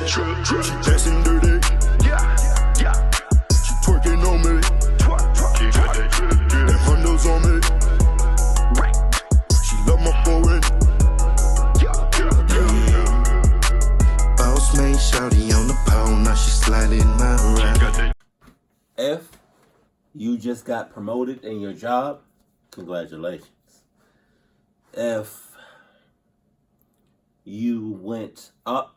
She dancing dirty. She twerking on me. Them hundos on me. She love my foreign. Boss made shawty on the pole. Now she sliding my ride. If you just got promoted in your job, congratulations. If you went up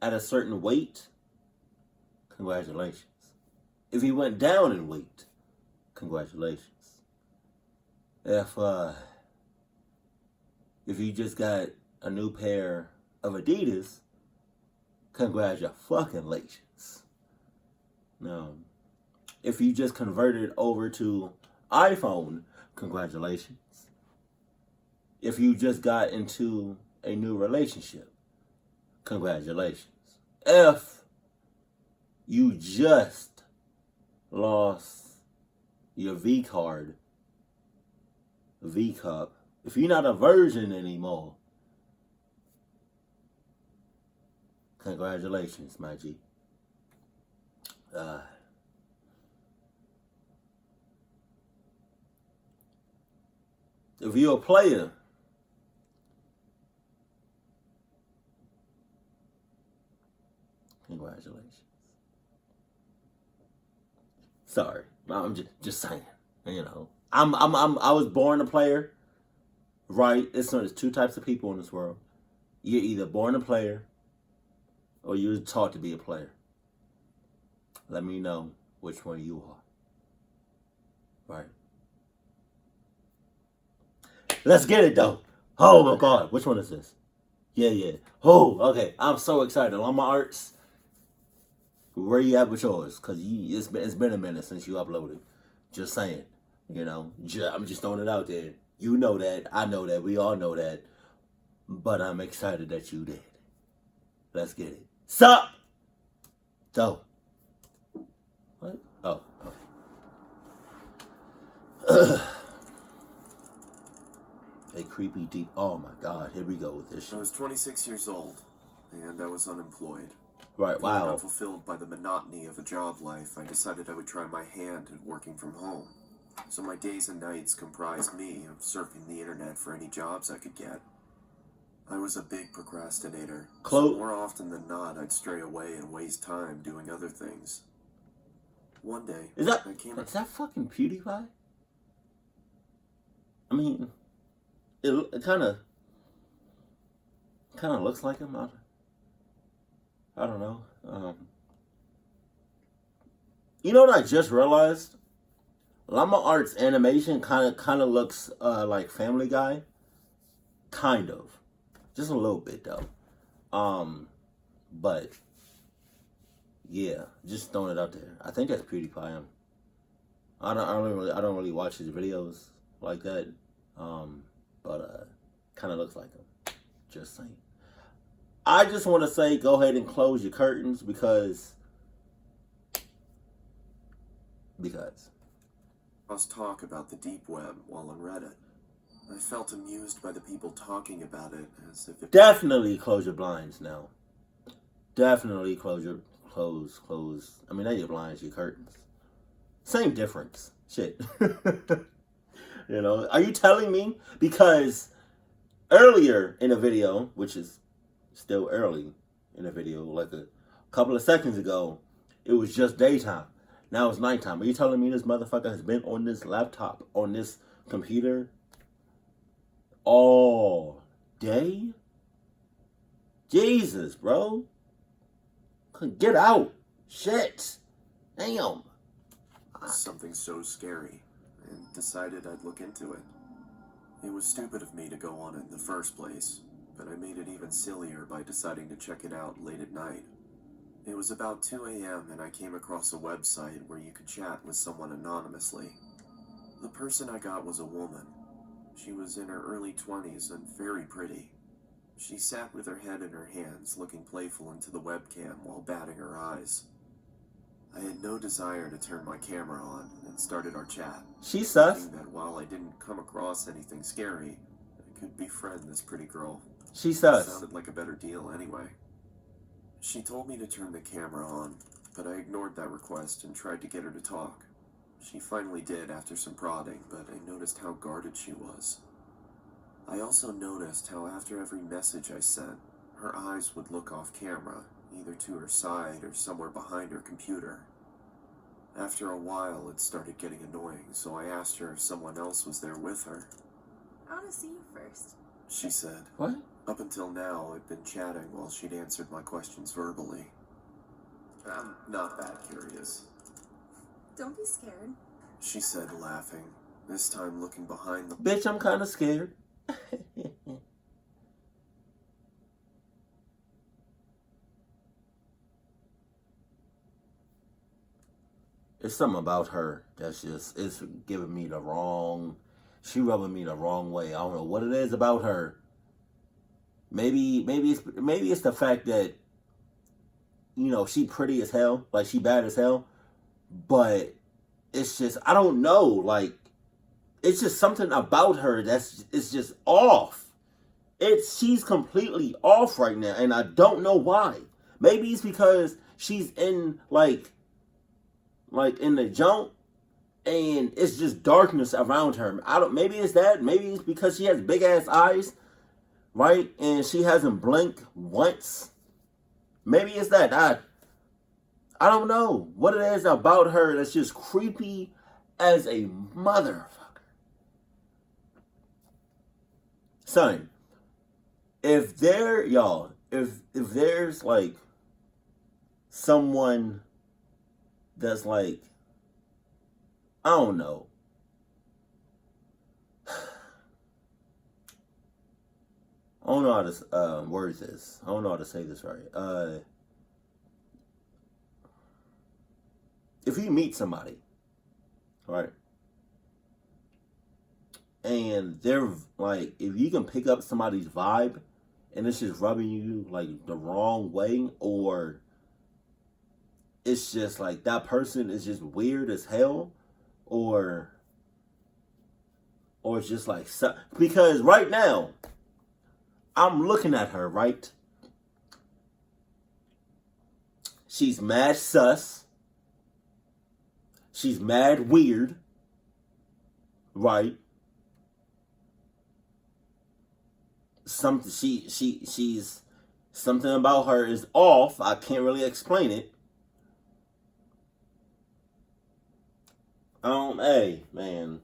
at a certain weight, congratulations. If you went down in weight, congratulations. If you just got a new pair of Adidas, congratulations. Now, if you just converted over to iPhone, congratulations. If you just got into a new relationship, congratulations. If you just lost your V card, V cup, if you're not a virgin anymore, congratulations, my G. If you're a player, congratulations. Sorry, I'm just saying. You know, I was born a player, right? There's two types of people in this world. You're either born a player, or you're taught to be a player. Let me know which one you are. Right? Let's get it though. Oh my God, which one is this? Yeah. Oh, okay. I'm so excited. Llama Arts. Where you at with yours? Cause it's been a minute since you uploaded. Just saying. You know, I'm just throwing it out there. You know that. I know that. We all know that. But I'm excited that you did. Let's get it. Sup? So. What? Oh. Okay. A creepy deep. Oh my God. Here we go with this shit. I was 26 years old, and I was unemployed. Right. Wow. Unfulfilled by the monotony of a job life, I decided I would try my hand at working from home. So my days and nights comprised me of surfing the internet for any jobs I could get. I was a big procrastinator. So more often than not, I'd stray away and waste time doing other things. One day, is that fucking PewDiePie? I mean, it kind of looks like him. I don't know. You know what I just realized? Llama Arts animation kind of looks like Family Guy. Kind of. Just a little bit though. But yeah, just throwing it out there. I think that's PewDiePie. I don't really watch his videos like that. But kind of looks like him. Just saying. I just want to say, go ahead and close your curtains because us talk about the deep web while on Reddit. I felt amused by the people talking about it as if it... Definitely close your blinds now. Definitely close. I mean, not your blinds, your curtains. Same difference. Shit. You know, are you telling me? Because earlier in a video, which is still early in a video, like a couple of seconds ago, it was just daytime. Now it's nighttime. Are you telling me this motherfucker has been on this laptop, on this computer, all day? Jesus, bro. Get out. Shit. Damn. Something so scary, and decided I'd look into it. It was stupid of me to go on it in the first place, but I made it even sillier by deciding to check it out late at night. It was about 2 a.m. and I came across a website where you could chat with someone anonymously. The person I got was a woman. She was in her early 20s and very pretty. She sat with her head in her hands, looking playful into the webcam while batting her eyes. I had no desire to turn my camera on and started our chat. She sus. Thinking that while I didn't come across anything scary, I could befriend this pretty girl. She sus. Sounded like a better deal anyway. She told me to turn the camera on, but I ignored that request and tried to get her to talk. She finally did after some prodding, but I noticed how guarded she was. I also noticed how after every message I sent, her eyes would look off camera, either to her side or somewhere behind her computer. After a while, it started getting annoying, so I asked her if someone else was there with her. I want to see you first. She said. What? Up until now, I'd been chatting while she'd answered my questions verbally. I'm not that curious, Don't be scared. she said, laughing, this time looking behind the... Bitch, I'm kind of scared. It's something about her that's just, it's giving me the wrong, she rubbing me the wrong way. I don't know what it is about her. Maybe it's the fact that, you know, she pretty as hell, like she bad as hell, but it's just, I don't know, like, it's just something about her it's just off. She's completely off right now, and I don't know why. Maybe it's because she's in, like in the junk, and it's just darkness around her. Maybe it's that. Maybe it's because she has big ass eyes, right? And she hasn't blinked once. Maybe it's that. I don't know what it is about her that's just creepy as a motherfucker. Son, if there's like someone that's like, I don't know, I don't know how to word this. I don't know how to say this right. If you meet somebody, right, and they're like, if you can pick up somebody's vibe, and it's just rubbing you like the wrong way, or it's just like that person is just weird as hell, or it's just like, because right now I'm looking at her, right? She's mad sus. She's mad weird, right? She's something about her is off. I can't really explain it. Hey, man.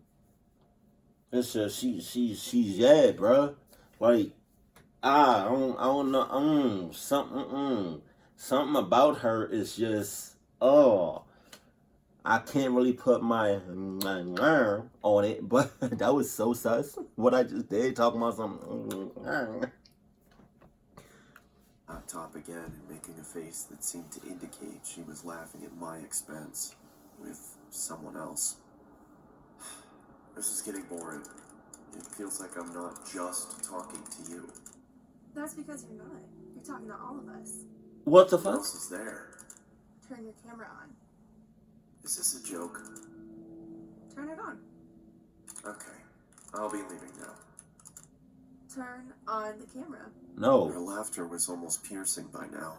It's just she's yeah, bruh. Like, I don't know. Something about her is just, oh, I can't really put my on it, but that was so sus. What I just did, talking about something. Up top again and making a face that seemed to indicate she was laughing at my expense with someone else. This is getting boring. It feels like I'm not just talking to you. That's because you're not. You're talking to all of us. What the Who fuck? else is there? Turn your camera on. Is this a joke? Turn it on. Okay, I'll be leaving now. Turn on the camera. Her No. laughter was almost piercing by now.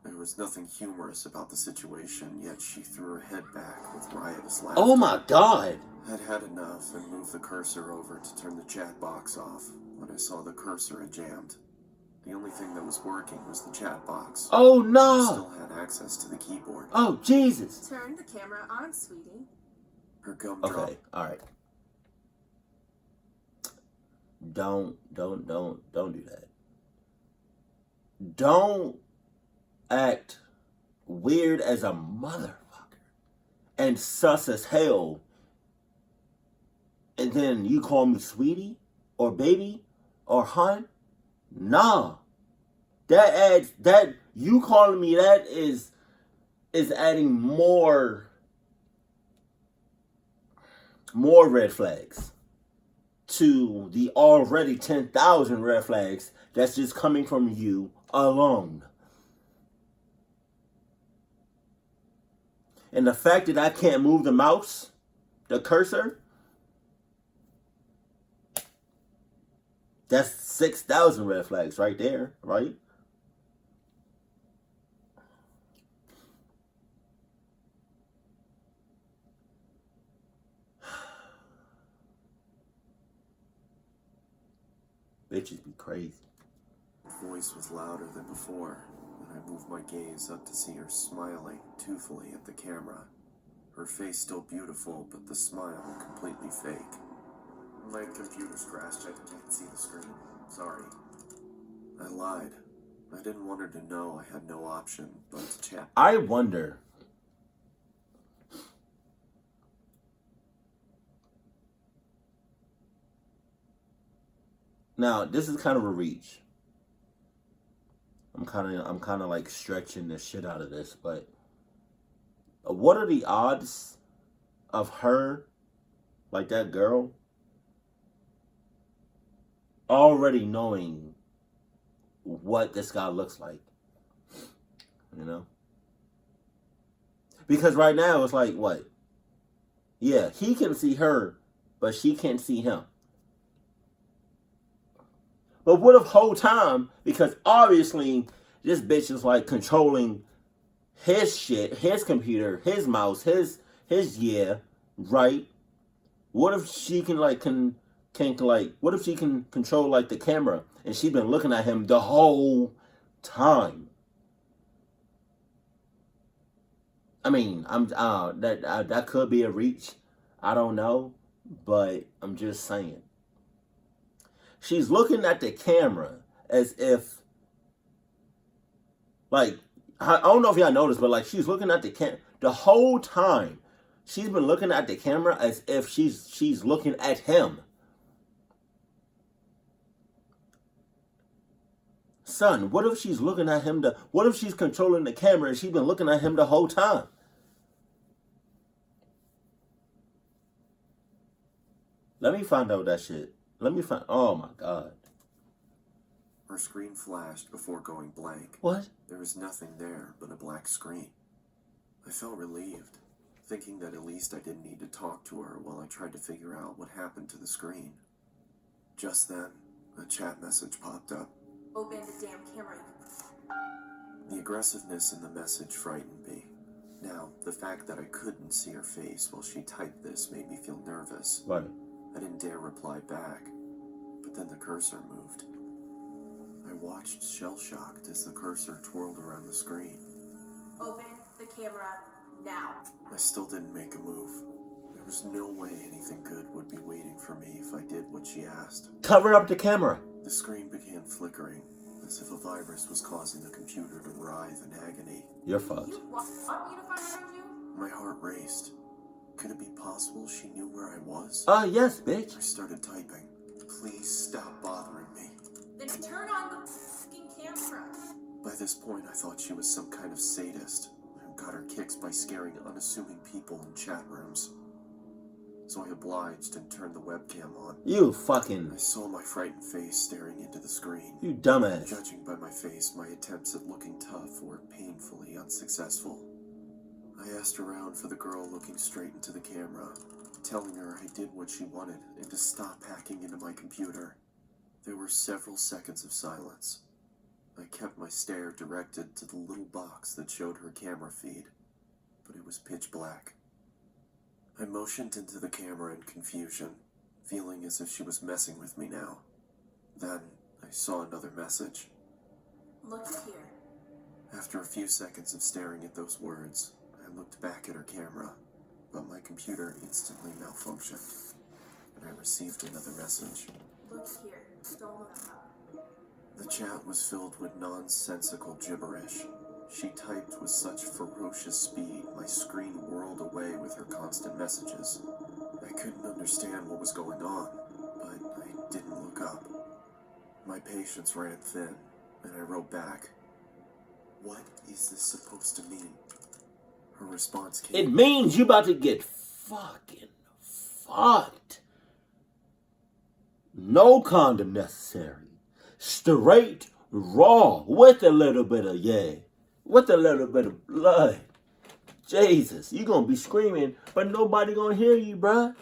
There was nothing humorous about the situation, yet she threw her head back with riotous laughter. Oh my god. I'd had enough and moved the cursor over to turn the chat box off when I saw the cursor had jammed. The only thing that was working was the chat box. Oh I no. still had access to the keyboard. Oh Jesus. Turn the camera on, sweetie. Her gumdrop. Okay, alright. Don't do that. Don't act weird as a motherfucker and sus as hell, and then you call me sweetie or baby or hun. Nah, that you calling me that is adding more red flags to the already 10,000 red flags that's just coming from you alone. And the fact that I can't move the mouse, the cursor, that's 6,000 red flags right there, right? Bitches be crazy. Her voice was louder than before, and I moved my gaze up to see her smiling toothfully at the camera. Her face still beautiful, but the smile completely fake. My computer's crashed. I can't see the screen. Sorry. I lied. I didn't want her to know I had no option but to chat. I wonder. Now, this is kind of a reach. I'm kind of like stretching the shit out of this, but what are the odds of her, like that girl, already knowing what this guy looks like? You know? Because right now it's like, what? Yeah, he can see her, but she can't see him. But what if whole time, because obviously this bitch is like controlling his shit, his computer, his mouse, his right? What if she can what if she can control like the camera and she's been looking at him the whole time? I mean, that could be a reach. I don't know, but I'm just saying. She's looking at the camera as if, like, I don't know if y'all noticed, but like she's looking at the camera the whole time. She's been looking at the camera as if she's looking at him. Son, what if she's looking at him? What if she's controlling the camera and she's been looking at him the whole time? Let me find out that shit. Oh my God. Her screen flashed before going blank. What? There was nothing there but a black screen. I felt relieved, thinking that at least I didn't need to talk to her while I tried to figure out what happened to the screen. Just then, a chat message popped up. Open the damn camera. The aggressiveness in the message frightened me. Now, the fact that I couldn't see her face while she typed this made me feel nervous. Right. I didn't dare reply back, but then the cursor moved. I watched shell-shocked as the cursor twirled around the screen. Open the camera now. I still didn't make a move. There was no way anything good would be waiting for me if I did what she asked. Cover up the camera. The screen began flickering, as if a virus was causing the computer to writhe in agony. You're fucked. You want me to find out you? My heart raced. Could it be possible she knew where I was? Yes, bitch. I started typing. Please stop bothering me. Then turn on the fucking camera. By this point, I thought she was some kind of sadist who got her kicks by scaring unassuming people in chat rooms. So I obliged and turned the webcam on. You fucking... I saw my frightened face staring into the screen. You dumbass. Judging by my face, my attempts at looking tough were painfully unsuccessful. I asked around for the girl looking straight into the camera, telling her I did what she wanted and to stop hacking into my computer. There were several seconds of silence. I kept my stare directed to the little box that showed her camera feed, but it was pitch black. I motioned into the camera in confusion, feeling as if she was messing with me now. Then I saw another message. Look here. After a few seconds of staring at those words, I looked back at her camera, but my computer instantly malfunctioned, and I received another message. Look here. Don't look up. The chat was filled with nonsensical gibberish. She typed with such ferocious speed, my screen whirled away with her constant messages. I couldn't understand what was going on, but I didn't look up. My patience ran thin, and I wrote back, "What is this supposed to mean?" Her response came. It means you about to get fucking fucked. No condom necessary. Straight, raw, with a little bit of with a little bit of blood. Jesus, you gonna be screaming, but nobody gonna hear you, bruh.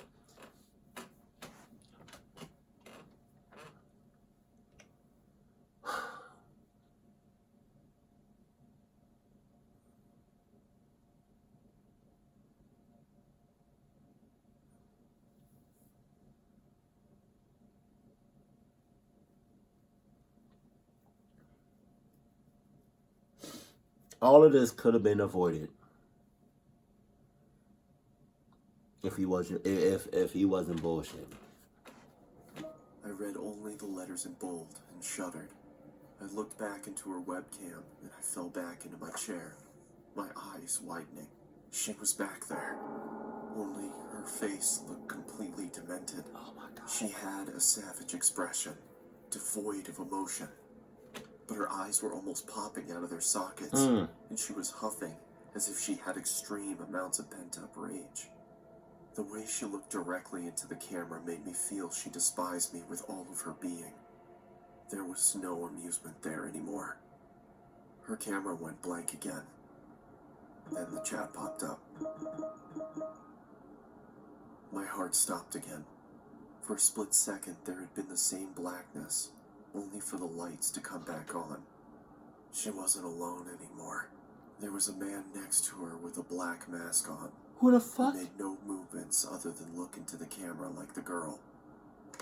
All of this could have been avoided if he wasn't bullshit. I read only the letters in bold and shuddered. I looked back into her webcam and I fell back into my chair, my eyes widening. She was back there, only her face looked completely demented. Oh my God. She had a savage expression, devoid of emotion, but her eyes were almost popping out of their sockets, and she was huffing as if she had extreme amounts of pent-up rage. The way she looked directly into the camera made me feel she despised me with all of her being. There was no amusement there anymore. Her camera went blank again. Then the chat popped up. My heart stopped again. For a split second, there had been the same blackness, only for the lights to come back on. She wasn't alone anymore. There was a man next to her with a black mask on. Who the fuck? He made no movements other than look into the camera like the girl.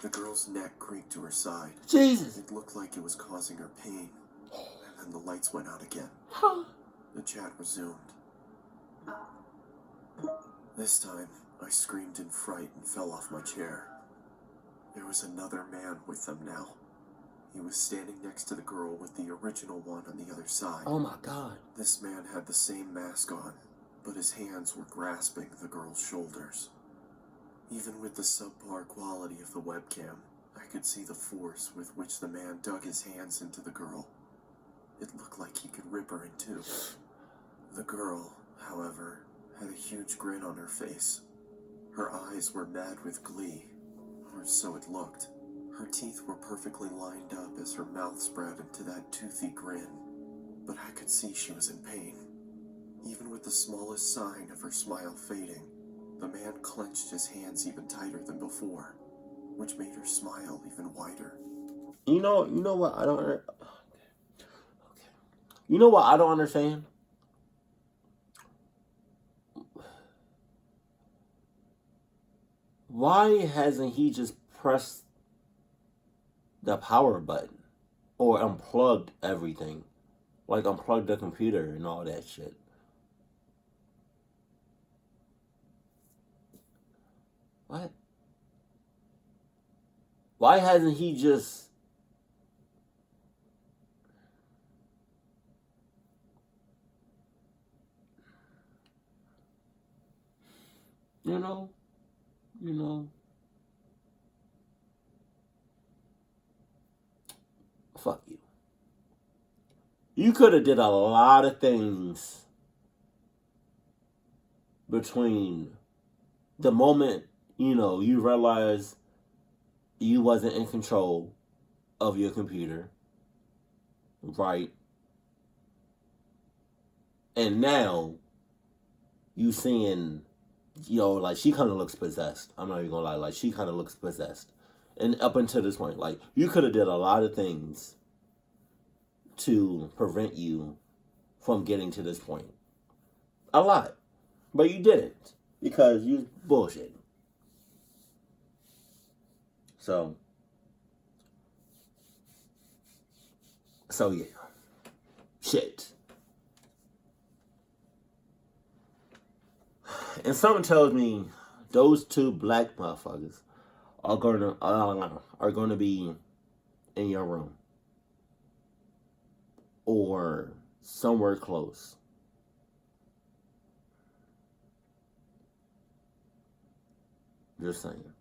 The girl's neck creaked to her side. Jesus. It looked like it was causing her pain. And then the lights went out again. The chat resumed. This time, I screamed in fright and fell off my chair. There was another man with them now. He was standing next to the girl with the original one on the other side. Oh my God. This man had the same mask on, but his hands were grasping the girl's shoulders. Even with the subpar quality of the webcam, I could see the force with which the man dug his hands into the girl. It looked like he could rip her in two. The girl, however, had a huge grin on her face. Her eyes were mad with glee, or so it looked. Her teeth were perfectly lined up as her mouth spread into that toothy grin, but I could see she was in pain. Even with the smallest sign of her smile fading, the man clenched his hands even tighter than before, which made her smile even wider. You know what I don't. Okay. You know what I don't understand? Why hasn't he just pressed the power button or unplugged everything, like unplugged the computer and all that shit? What? Why hasn't he just... You know? Fuck you. You could have did a lot of things between the moment, you realized you wasn't in control of your computer, right? And now you seeing, like, she kind of looks possessed. I'm not even gonna lie, like, she kind of looks possessed. And up until this point, like, you could have did a lot of things to prevent you from getting to this point. A lot. But you didn't. Because you bullshit. So yeah. Shit. And something tells me those two black motherfuckers are gonna be in your room or somewhere close. Just saying.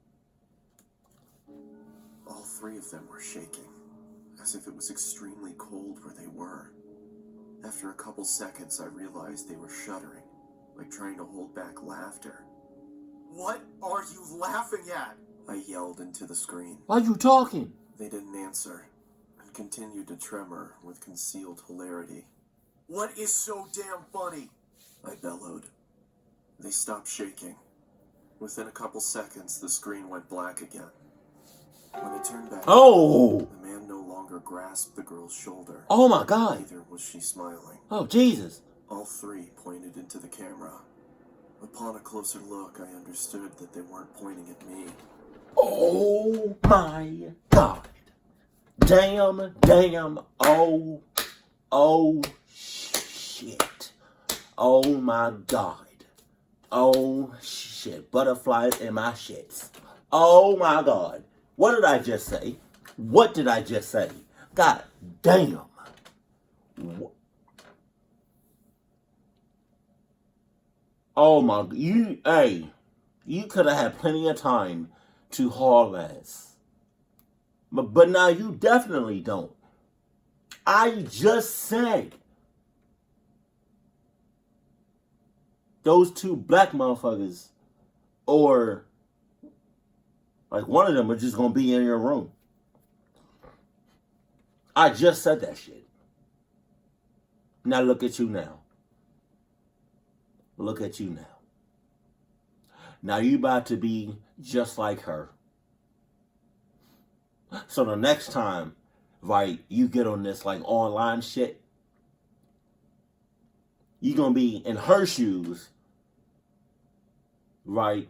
All three of them were shaking, as if it was extremely cold where they were. After a couple seconds, I realized they were shuddering, like trying to hold back laughter. "What are you laughing at?" I yelled into the screen. Why you talking? They didn't answer, and continued to tremor with concealed hilarity. "What is so damn funny?" I bellowed. They stopped shaking. Within a couple seconds, the screen went black again. When I turned back, the man no longer grasped the girl's shoulder. Oh my God. Neither was she smiling. Oh, Jesus. All three pointed into the camera. Upon a closer look, I understood that they weren't pointing at me. Oh my God. Damn. Oh, shit. shit. Oh my God. Oh shit. Butterflies in my shits. Oh my God. What did I just say? What did I just say? God damn. Oh my, you could have had plenty of time to haul ass. But now you definitely don't. I just said those two black motherfuckers, or like one of them, are just gonna be in your room. I just said that shit. Now look at you now. Look at you now. Now you about to be just like her. So the next time, right, you get on this like online shit, you're gonna be in her shoes, right,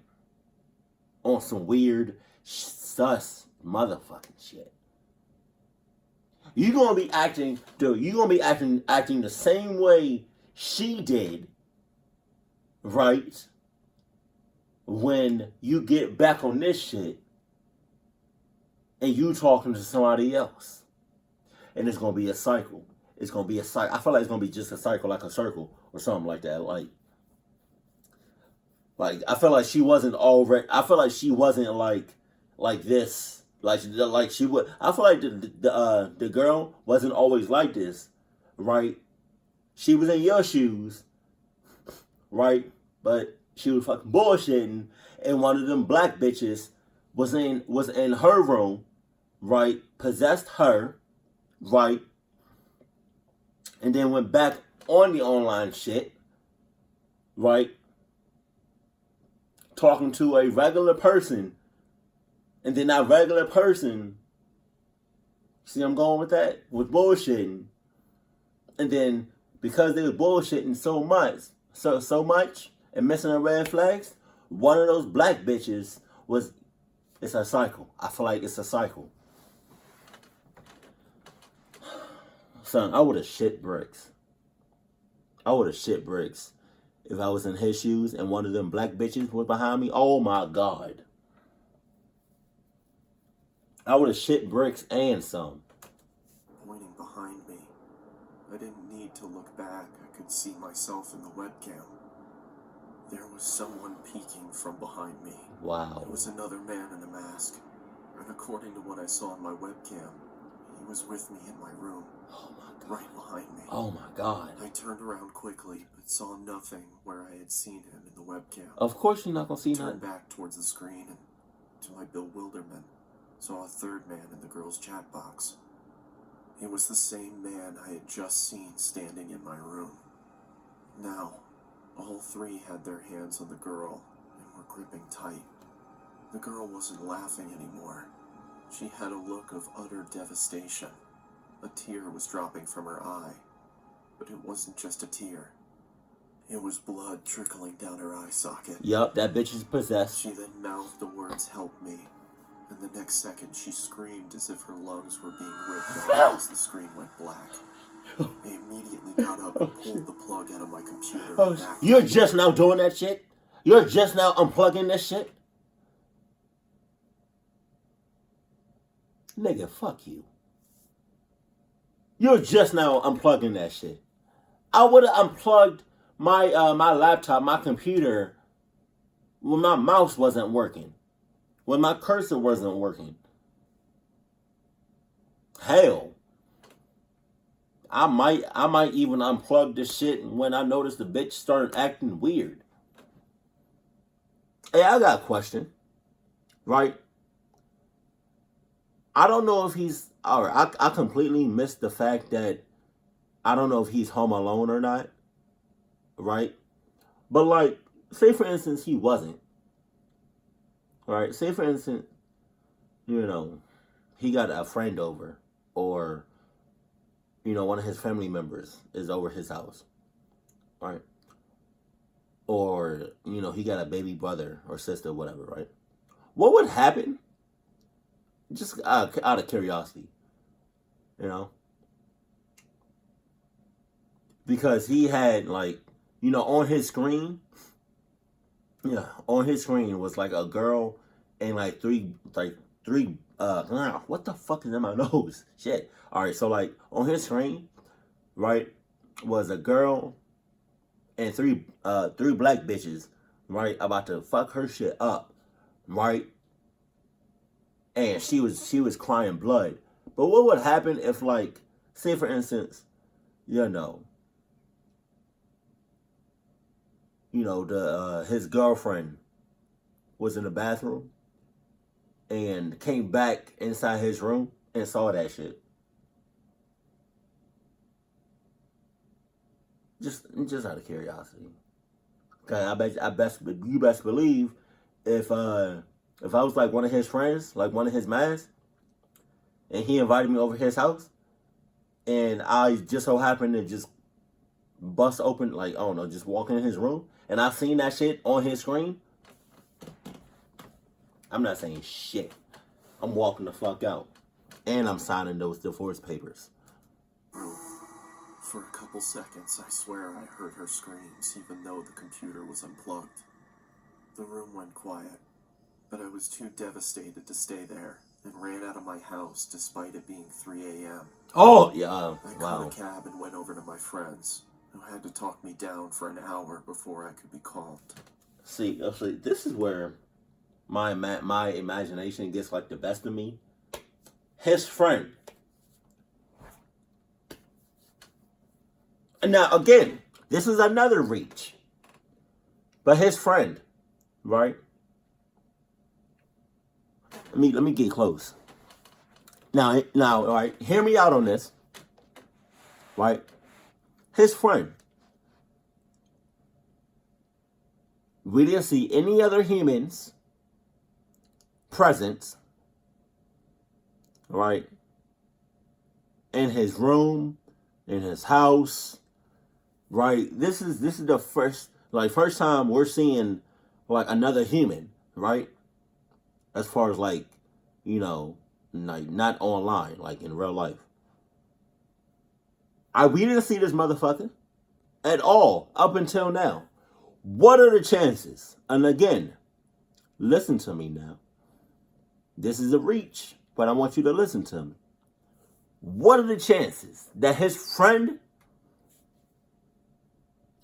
on some weird sus motherfucking shit. You're gonna be acting, dude, you're gonna be acting the same way she did, right, when you get back on this shit and you talking to somebody else. And it's gonna be a cycle. It's gonna be a cycle. I feel like it's gonna be just a cycle, like a circle or something like that. Like I feel like she wasn't already. I feel like she wasn't like this. Like she would. I feel like the girl wasn't always like this, right? She was in your shoes, right? But she was fucking bullshitting, and one of them black bitches was in her room, right? Possessed her, right? And then went back on the online shit, right? Talking to a regular person. And then that regular person, see I'm going with that? Was bullshitting. And then because they was bullshitting so much and missing the red flags, one of those black bitches was, it's a cycle. I feel like it's a cycle. Son, I would have shit bricks. I would have shit bricks if I was in his shoes and one of them black bitches was behind me. Oh my God. I would have shit bricks and some. Pointing behind me. I didn't need to look back. I could see myself in the webcam. There was someone peeking from behind me. Wow. It was another man in a mask. And according to what I saw on my webcam, he was with me in my room. Oh my God. Right behind me. Oh my God. I turned around quickly, but saw nothing where I had seen him in the webcam. Of course you're not going to see Turned nothing. back towards the screen and, to my bewilderment, saw a third man in the girl's chat box. It was the same man I had just seen standing in my room. Now, all three had their hands on the girl and were gripping tight. The girl wasn't laughing anymore. She had a look of utter devastation. A tear was dropping from her eye. But it wasn't just a tear. It was blood trickling down her eye socket. Yup, that bitch is possessed. She then mouthed the words, "Help me." And the next second, she screamed as if her lungs were being ripped out as the screen went black. I immediately got up and pulled the plug out of my computer. And back You're just now doing that shit? You're just now unplugging this shit? Nigga, fuck you. You're just now unplugging that shit. I would have unplugged my my laptop, my computer, when my mouse wasn't working. When my cursor wasn't working. Hell. I might even unplug this shit when I noticed the bitch started acting weird. Hey, I got a question. Right? I don't know if he's... Alright, I completely missed the fact that I don't know if he's home alone or not. Right? But like, say for instance he wasn't. Right? Say for instance, you know, he got a friend over, or, you know, one of his family members is over his house. Right? Or, you know, he got a baby brother or sister, whatever, right? What would happen? Just out of curiosity, you know? because he had like, you know, on his screen, yeah, on his screen was like a girl and like three, what the fuck is in my nose? Shit. All right, so like on his screen, right, was a girl and three black bitches, right, about to fuck her shit up, right, and she was crying blood. But what would happen if, like, say for instance, you know, his girlfriend was in the bathroom and came back inside his room and saw that shit. Just out of curiosity. Okay, you best believe if I was like one of his friends, like one of his mans, and he invited me over his house, and I just so happened to just bust open, like, I don't know, just walk in his room, and I seen that shit on his screen, I'm not saying shit. I'm walking the fuck out. And I'm signing those divorce papers. For a couple seconds, I swear I heard her screams, even though the computer was unplugged. The room went quiet, but I was too devastated to stay there, and ran out of my house despite it being 3 a.m. Oh, yeah, I caught a cab and went over to my friends, who had to talk me down for an hour before I could be calmed. See, this is where my imagination gets like the best of me. His friend. And now, again, this is another reach. But his friend, right? Let me get close. Now, all right, hear me out on this. Right? His friend. We didn't see any other humans present, right? In his room, in his house, right? This is the first time we're seeing like another human, right? As far as like, you know, like not online, like in real life. We didn't see this motherfucker at all up until now. What are the chances? And again, listen to me now. This is a reach, but I want you to listen to me. What are the chances that his friend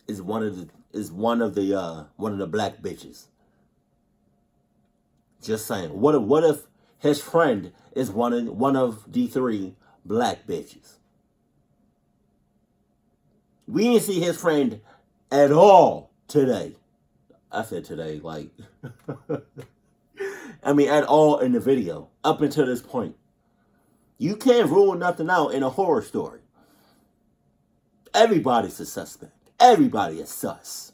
is one of the black bitches? Just saying. What if his friend is one of the 3 black bitches? We didn't see his friend at all today. I said today, like, I mean, at all in the video, up until this point. You can't rule nothing out in a horror story. Everybody's a suspect. Everybody is sus.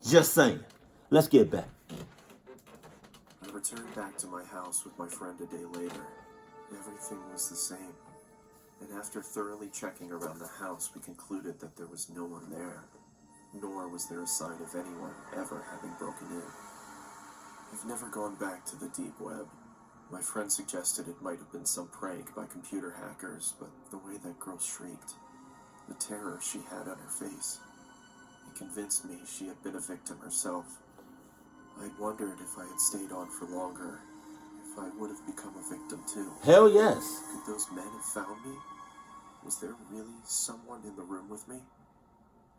Just saying. Let's get back. I returned back to my house with my friend a day later. Everything was the same. And after thoroughly checking around the house, we concluded that there was no one there. Nor was there a sign of anyone ever having broken in. I've never gone back to the deep web. My friend suggested it might have been some prank by computer hackers, but the way that girl shrieked, the terror she had on her face, it convinced me she had been a victim herself. I wondered if I had stayed on for longer, if I would have become a victim too. Hell yes. Could those men have found me? Was there really someone in the room with me?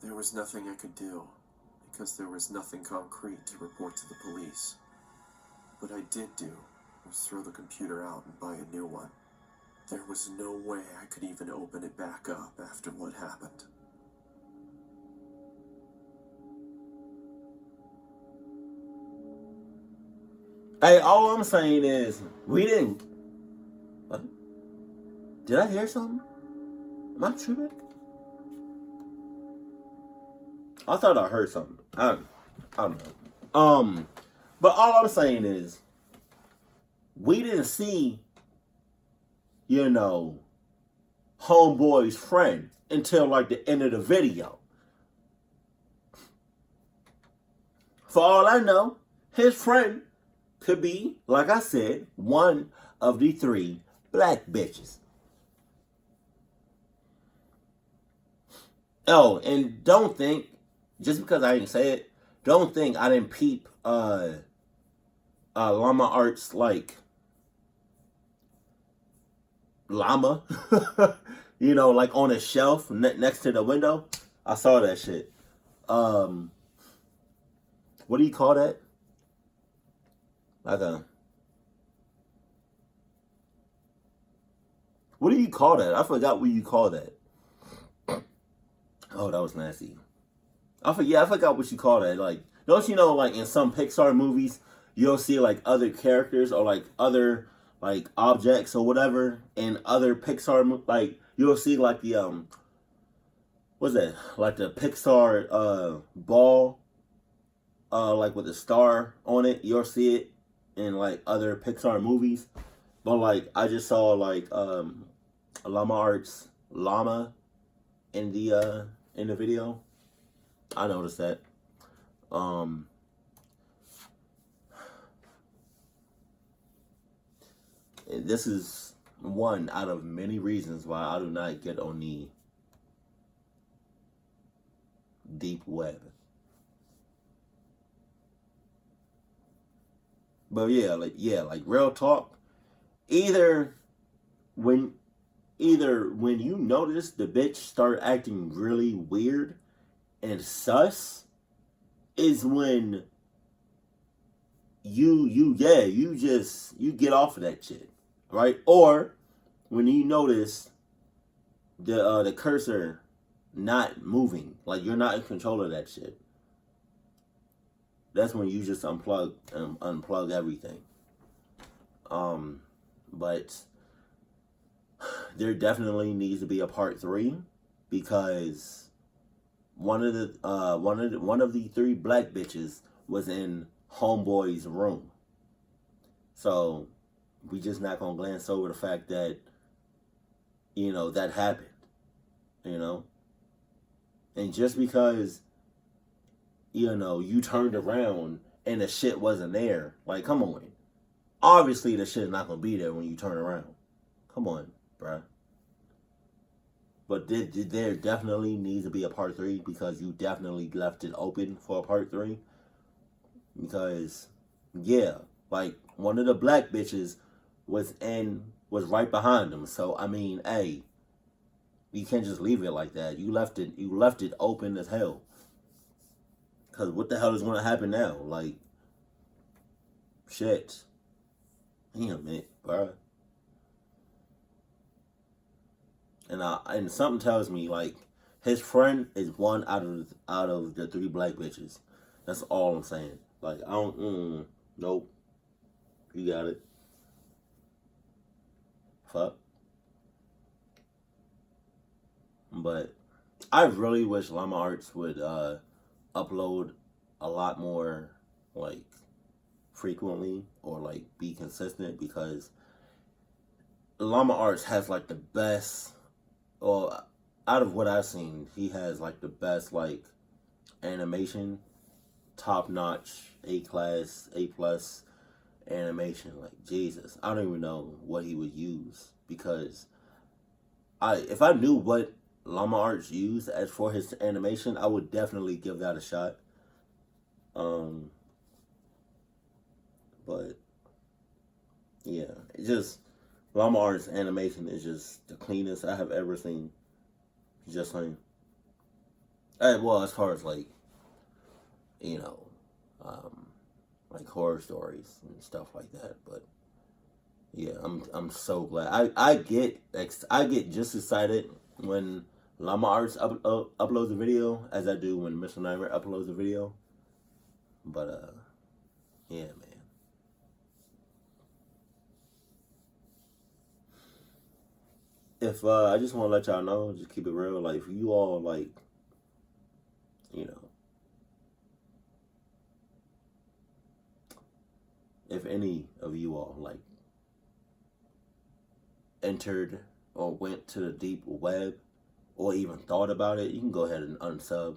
There was nothing I could do, because there was nothing concrete to report to the police. What I did do was throw the computer out and buy a new one. There was no way I could even open it back up after what happened. Hey, all I'm saying is, we didn't... What? Did I hear something? Am I tripping? I thought I heard something. I don't know. But all I'm saying is, we didn't see, you know, homeboy's friend until like the end of the video. For all I know, his friend could be, like I said, one of the 3 black bitches. Oh, and don't think just because I didn't say it, don't think I didn't peep Llama Arts like llama, like on a shelf next to the window. I saw that shit. Um, what do you call that? Like a what do you call that? I forgot what you call that. Oh, that was nasty. I forgot what you call that. Like, don't you know, like in some Pixar movies, you'll see like other characters or like other like objects or whatever in other Pixar like you'll see like the what's that? Like the Pixar ball like with a star on it. You'll see it in like other Pixar movies. But like I just saw like Llama Arts llama in the video. I noticed that. This is one out of many reasons why I do not get on the deep web. But like real talk. Either when when you notice the bitch start acting really weird and sus is when you get off of that shit, right? Or when you notice the cursor not moving, like you're not in control of that shit. That's when you just unplug everything. But there definitely needs to be a part 3 because one of the 3 black bitches was in Homeboy's room. So we just not gonna glance over the fact that that happened. And just because you turned around and the shit wasn't there, like, come on. Obviously the shit is not gonna be there when you turn around. Come on, bruh. But there definitely needs to be a part 3 because you definitely left it open for a part 3. Because, yeah, like one of the black bitches was right behind him. So I mean, hey, you can't just leave it like that. You left it open as hell. Cause what the hell is gonna happen now? Like, shit. Damn it, bro. And something tells me like his friend is one out of the 3 black bitches. That's all I'm saying. Like I don't. Nope. You got it. Fuck. But I really wish Llama Arts would upload a lot more like frequently or like be consistent because Llama Arts has like the best, or out of what I've seen, he has like the best like animation, top notch, A-class, A+ animation. Like Jesus, I don't even know what he would use because if I knew what Llama Arts used as for his animation, I would definitely give that a shot. But yeah, it just Llama Arts animation is just the cleanest I have ever seen. Just saying. Well, as far as like like horror stories and stuff like that, but yeah, I'm so glad. I get just excited when Llama Arts uploads a video as I do when Mr. Nightmare uploads a video. But yeah, man. If I just want to let y'all know, just keep it real. Like, if you all like, if any of you all like entered or went to the deep web or even thought about it, you can go ahead and unsub.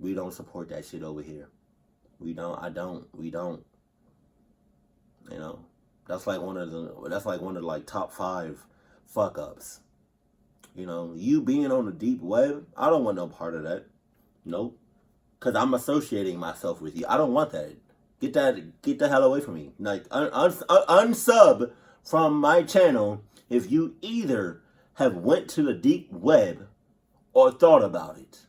We don't support that shit over here. We don't. That's like one of the like top 5 fuck ups. You know, you being on the deep web, I don't want no part of that. Nope. Because I'm associating myself with you. I don't want that. Get the hell away from me. Like, unsub from my channel if you either have went to the deep web or thought about it.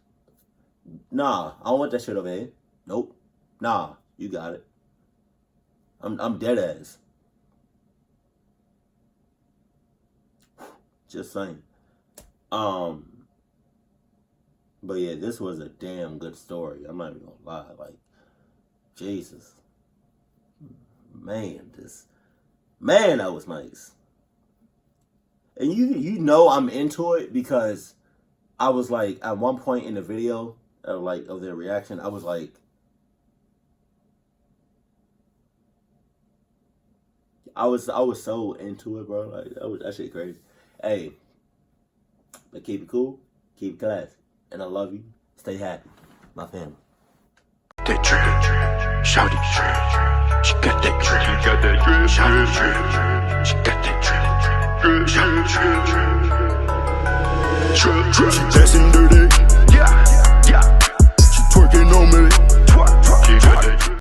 Nah, I don't want that shit over here. Nope. Nah, you got it. I'm dead ass. Just saying. But yeah, this was a damn good story. I'm not even gonna lie. Like, Jesus. Man, that was nice. And you know I'm into it because I was like, at one point in the video, of their reaction, I was like, I was so into it, bro. Like, that shit crazy. Hey, but keep it cool, keep it classy, and I love you. Stay happy, my family. That drip, shout it drip. She got that drip. She got that drip. Shout it drip. She got that drip. Shout it drip. Drip, drip. She dancing.